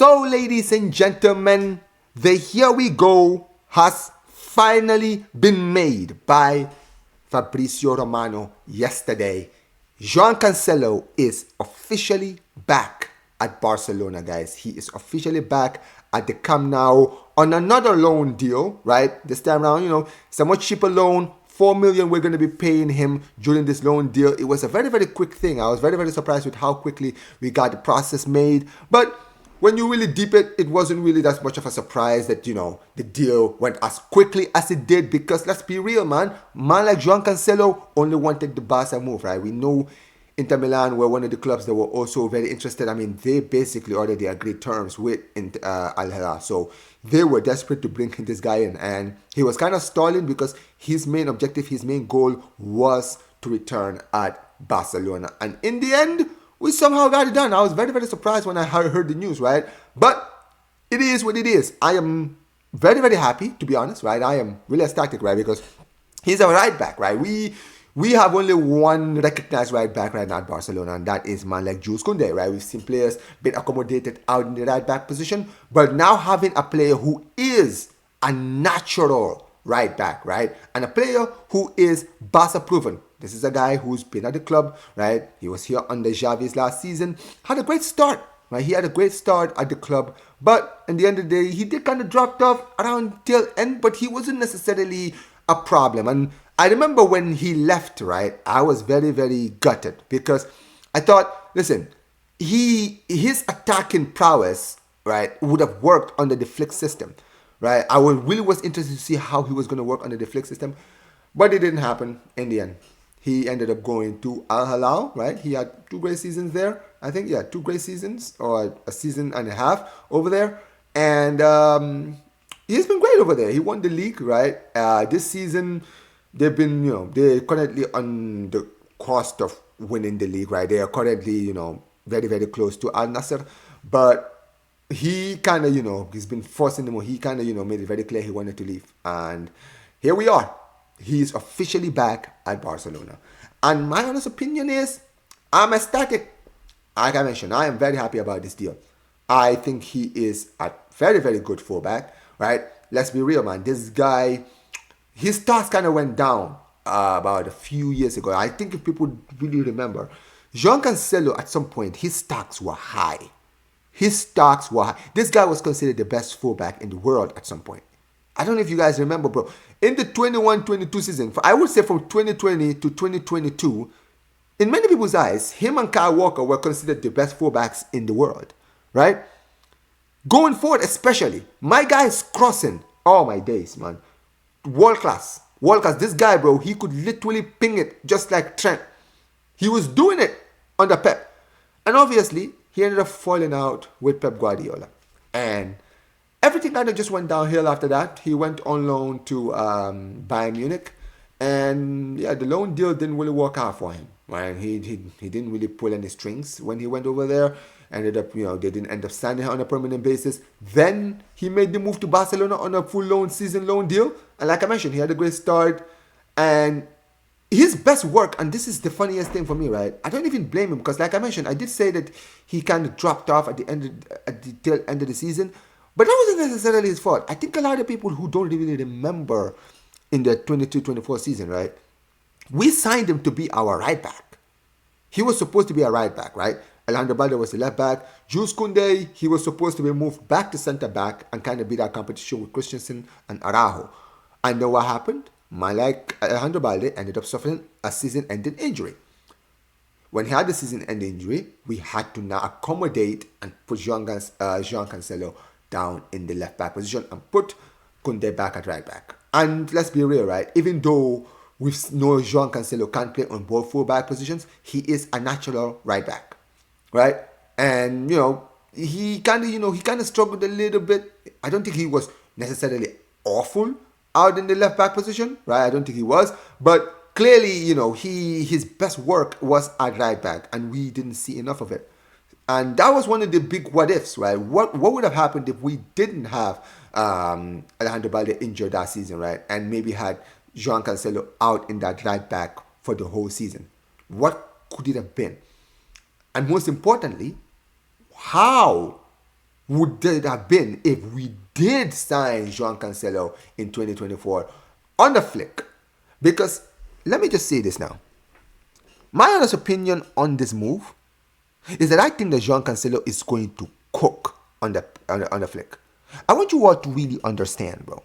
So, ladies and gentlemen, the Here We Go has finally been made by Fabrizio Romano yesterday. João Cancelo is officially back at Barcelona, guys. He is officially back at the Camp Nou on another loan deal, right? This time around, it's a much cheaper loan. 4 million we're going to be paying him during this loan deal. It was a very, very quick thing. I was very, very surprised with how quickly we got the process made. But when you really deep it, it wasn't really that much of a surprise that, the deal went as quickly as it did, because let's be real, man like João Cancelo only wanted the Barca move, right? We know Inter Milan were one of the clubs that were also very interested. I mean, they basically already agreed terms with Al-Hilal. So they were desperate to bring this guy in. And he was kind of stalling because his main objective, his main goal was to return at Barcelona. And in the end, we somehow got it done. I was very, very surprised when I heard the news, right? But it is what it is. I am very, very happy, to be honest, right? I am really ecstatic, right? Because he's a right back, right? We have only one recognized right back right now at Barcelona, and that is man like Jules Koundé, right? We've seen players being accommodated out in the right back position, but now having a player who is a natural right back, right? And a player who is Barca proven. This is a guy who's been at the club, right? He was here under Xavi's last season. Had a great start, right? He had a great start at the club. But in the end of the day, he did kind of dropped off around tail end, but he wasn't necessarily a problem. And I remember when he left, right? I was very, very gutted because I thought, listen, his attacking prowess, right, would have worked under the Flick system, right? I really was interested to see how he was going to work under the Flick system, but it didn't happen in the end. He ended up going to Al-Hilal, right? He had 2 great seasons there. I think, 2 great seasons or a season and a half over there. And he's been great over there. He won the league, right? This season, they've been, they're currently on the cost of winning the league, right? They are currently, very, very close to Al Nassr. But he kind of, he's been forcing them. He kind of, made it very clear he wanted to leave. And here we are. He's officially back at Barcelona. And my honest opinion is, I'm ecstatic. Like I mentioned, I am very happy about this deal. I think he is a very, very good fullback, right? Let's be real, man. This guy, his stocks kind of went down about a few years ago. I think if people really remember, João Cancelo at some point, his stocks were high. This guy was considered the best fullback in the world at some point. I don't know if you guys remember, bro. In the 21-22 season, I would say from 2020 to 2022, in many people's eyes, him and Kyle Walker were considered the best fullbacks in the world, right? Going forward, especially, my guy is crossing. Oh, my days, man. World class. This guy, bro, he could literally ping it just like Trent. He was doing it under Pep. And obviously, he ended up falling out with Pep Guardiola. And everything kind of just went downhill after that. He went on loan to Bayern Munich. And the loan deal didn't really work out for him. Right? He didn't really pull any strings when he went over there. Ended up, they didn't end up signing him on a permanent basis. Then he made the move to Barcelona on a full season loan deal. And like I mentioned, he had a great start. And his best work, and this is the funniest thing for me, right? I don't even blame him because like I mentioned, I did say that he kind of dropped off at the tail end of the season. But that wasn't necessarily his fault. I think a lot of people who don't really remember in the 22-24 season, right? We signed him to be our right back. He was supposed to be a right back, right? Alejandro Balde was the left back. Jules Koundé, he was supposed to be moved back to center back and kind of beat that competition with Christensen and Araujo. And then what happened? Man like Alejandro Balde ended up suffering a season-ending injury. When he had the season-ending injury, we had to now accommodate and put João Cancelo down in the left back position and put Koundé back at right back. And let's be real, right? Even though we know João Cancelo can't play on both full back positions, he is a natural right back, right? And he kind of struggled a little bit. I don't think he was necessarily awful out in the left back position, right? I don't think he was, but clearly, his best work was at right back, and we didn't see enough of it. And that was one of the big what ifs, right? What would have happened if we didn't have Alejandro Balde injured that season, right? And maybe had João Cancelo out in that right back for the whole season. What could it have been? And most importantly, how would it have been if we did sign João Cancelo in 2024 under Flick? Because let me just say this now. My honest opinion on this move is that I think that João Cancelo is going to cook on the Flick. I want you all to really understand, bro.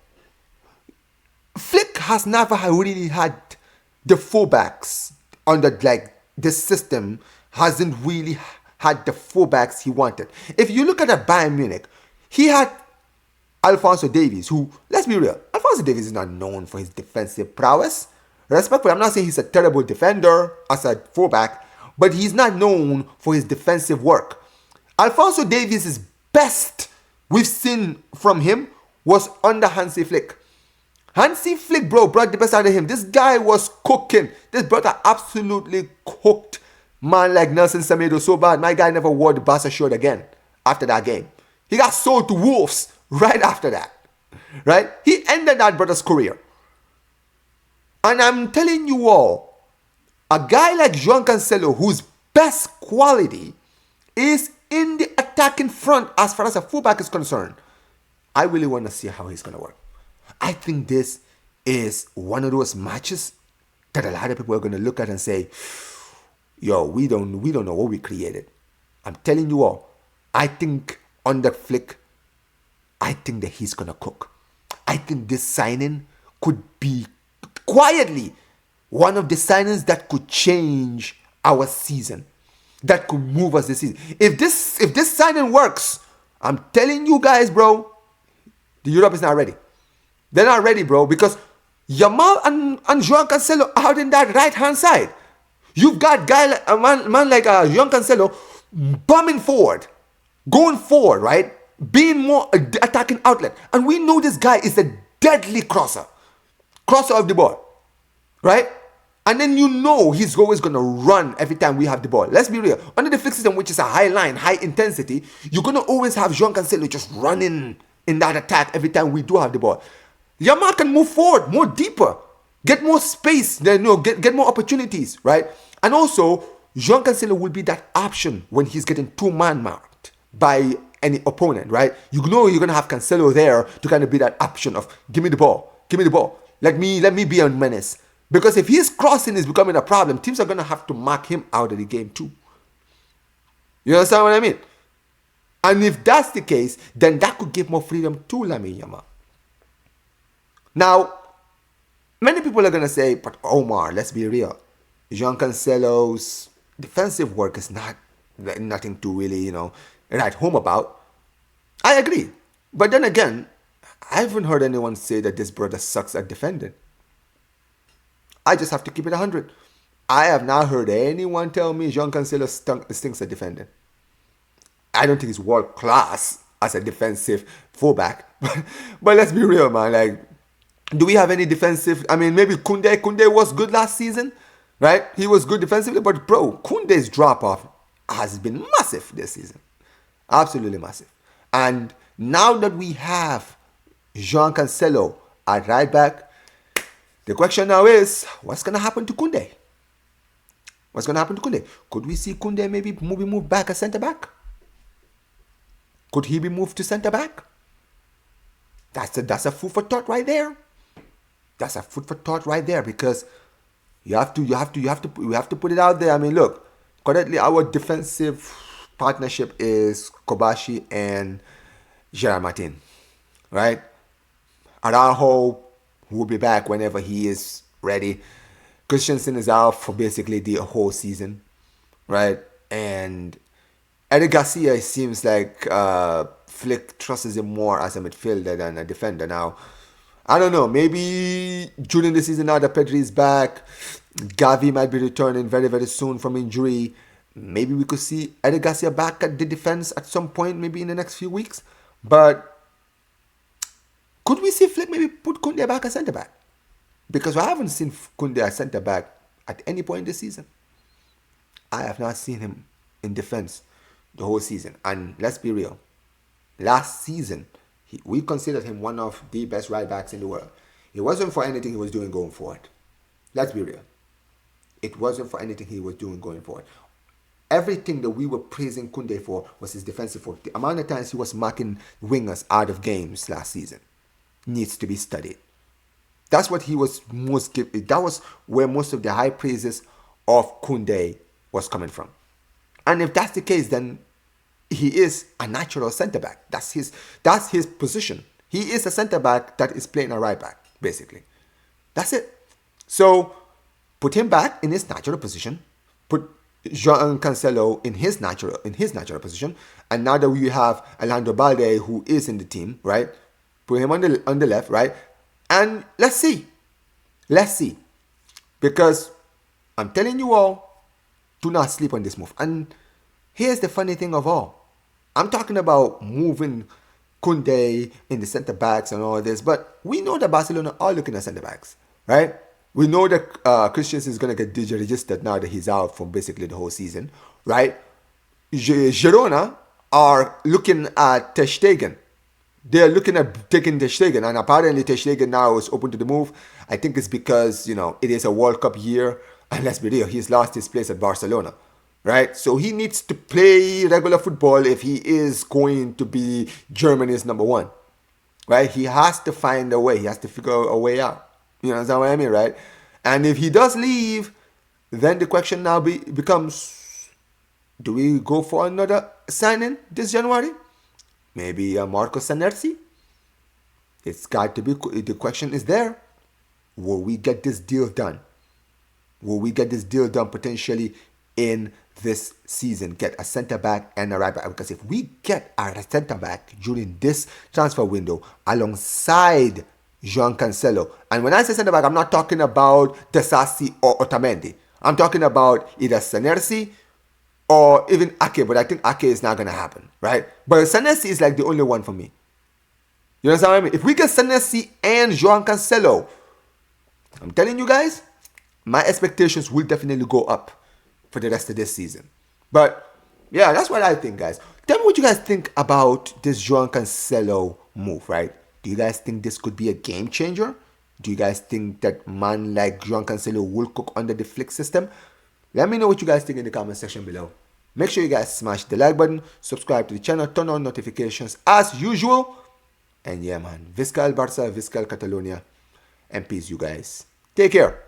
Flick has never really had the fullbacks under this system. Hasn't really had the fullbacks he wanted. If you look at the Bayern Munich, he had Alphonso Davies, who, let's be real, Alphonso Davies is not known for his defensive prowess. Respectfully, I'm not saying he's a terrible defender as a fullback, but he's not known for his defensive work. Alphonso Davies' best we've seen from him was under Hansi Flick. Hansi Flick, bro, brought the best out of him. This guy was cooking. This brother absolutely cooked man like Nelson Semedo so bad. My guy never wore the Barca shirt again after that game. He got sold to Wolves right after that. Right? He ended that brother's career. And I'm telling you all, a guy like João Cancelo, whose best quality is in the attacking front as far as a fullback is concerned, I really want to see how he's going to work. I think this is one of those matches that a lot of people are going to look at and say, yo, we don't know what we created. I'm telling you all, I think under Flick, I think that he's going to cook. I think this signing could be quietly one of the signings that could change our season, that could move us this season. If this signing works, I'm telling you guys, bro, the Europe is not ready. They're not ready, bro, because Yamal and João Cancelo out in that right-hand side. You've got a man like João Cancelo bombing forward, going forward, right? Being more attacking outlet. And we know this guy is a deadly crosser of the ball, right? And then you know he's always going to run every time we have the ball. Let's be real. Under the Flick system, which is a high line, high intensity, you're going to always have João Cancelo just running in that attack every time we do have the ball. Yamal can move forward, more deeper, get more space, get more opportunities, right? And also, João Cancelo will be that option when he's getting two-man marked by any opponent, right? You know you're going to have Cancelo there to kind of be that option of, give me the ball. Let me be a menace. Because if his crossing is becoming a problem, teams are going to have to mark him out of the game too. You understand what I mean? And if that's the case, then that could give more freedom to Lamine Yamal. Now, many people are going to say, but Omar, let's be real. João Cancelo's defensive work is nothing to really, write home about. I agree. But then again, I haven't heard anyone say that this brother sucks at defending. I just have to keep it 100. I have not heard anyone tell me João Cancelo stinks at defending. I don't think he's world class as a defensive fullback. But let's be real, man. Do we have any defensive? I mean, maybe Koundé. Koundé was good last season, right? He was good defensively. But, bro, Koundé's drop-off has been massive this season. Absolutely massive. And now that we have João Cancelo at right back, the question now is, what's going to happen to Koundé? Could we see Koundé maybe move back as centre-back? Could he be moved to centre-back? That's a food for thought right there. Because we have to put it out there. I mean, look, currently our defensive partnership is Kobashi and Gerard Martin, right? Araujo will be back whenever he is ready. Christensen is out for basically the whole season, right? And Eric Garcia, it seems like Flick trusts him more as a midfielder than a defender. Now, I don't know. Maybe during the season now that Pedri is back, Gavi might be returning very, very soon from injury. Maybe we could see Eric Garcia back at the defense at some point, maybe in the next few weeks. But could we see Flick maybe put Koundé back as centre-back? Because I haven't seen Koundé as centre-back at any point this season. I have not seen him in defense the whole season. And let's be real. Last season, we considered him one of the best right backs in the world. It wasn't for anything he was doing going forward. Let's be real. It wasn't for anything he was doing going forward. Everything that we were praising Koundé for was his defensive work. The amount of times he was marking wingers out of games last season needs to be studied. That's what he was most that was where most of the high praises of Koundé was coming from. And if that's the case, then he is a natural centre back. That's his position. He is a centre back that is playing a right back, basically. That's it. So put him back in his natural position. Put João Cancelo in his natural position. And now that we have Alejandro Balde, who is in the team, right? Put him on the left, right? And let's see. Because I'm telling you all, do not sleep on this move. And here's the funny thing of all. I'm talking about moving Koundé in the centre backs and all this, but we know that Barcelona are looking at centre backs, right? We know that Christensen is going to get registered now that he's out for basically the whole season, right? Girona are looking at Ter Stegen. They're looking at taking Ter Stegen, and apparently Ter Stegen now is open to the move. I think it's because, it is a World Cup year, and let's be real, he's lost his place at Barcelona, right? So he needs to play regular football if he is going to be Germany's number one, right? He has to find a way. He has to figure a way out. You understand what I mean, right? And if he does leave, then the question now becomes, do we go for another signing this January? Maybe Marco Sanersi? It's got to be, the question is there. Will we get this deal done? Will we get this deal done potentially in this season? Get a centre back and a right back? Because if we get a centre back during this transfer window alongside João Cancelo, and when I say centre back, I'm not talking about Desassi or Otamendi. I'm talking about either Sanersi or even Ake, but I think Ake is not going to happen, right? But Sanersi is like the only one for me. You understand what I mean? If we get Sanersi and João Cancelo, I'm telling you guys, my expectations will definitely go up for the rest of this season. But yeah, that's what I think, guys. Tell me what you guys think about this João Cancelo move, right? Do you guys think this could be a game changer? Do you guys think that man like João Cancelo will cook under the Flick system? Let me know what you guys think in the comment section below. Make sure you guys smash the like button, subscribe to the channel, turn on notifications as usual. And yeah, man, Visca el Barça, Visca el Catalonia, and peace, you guys. Take care.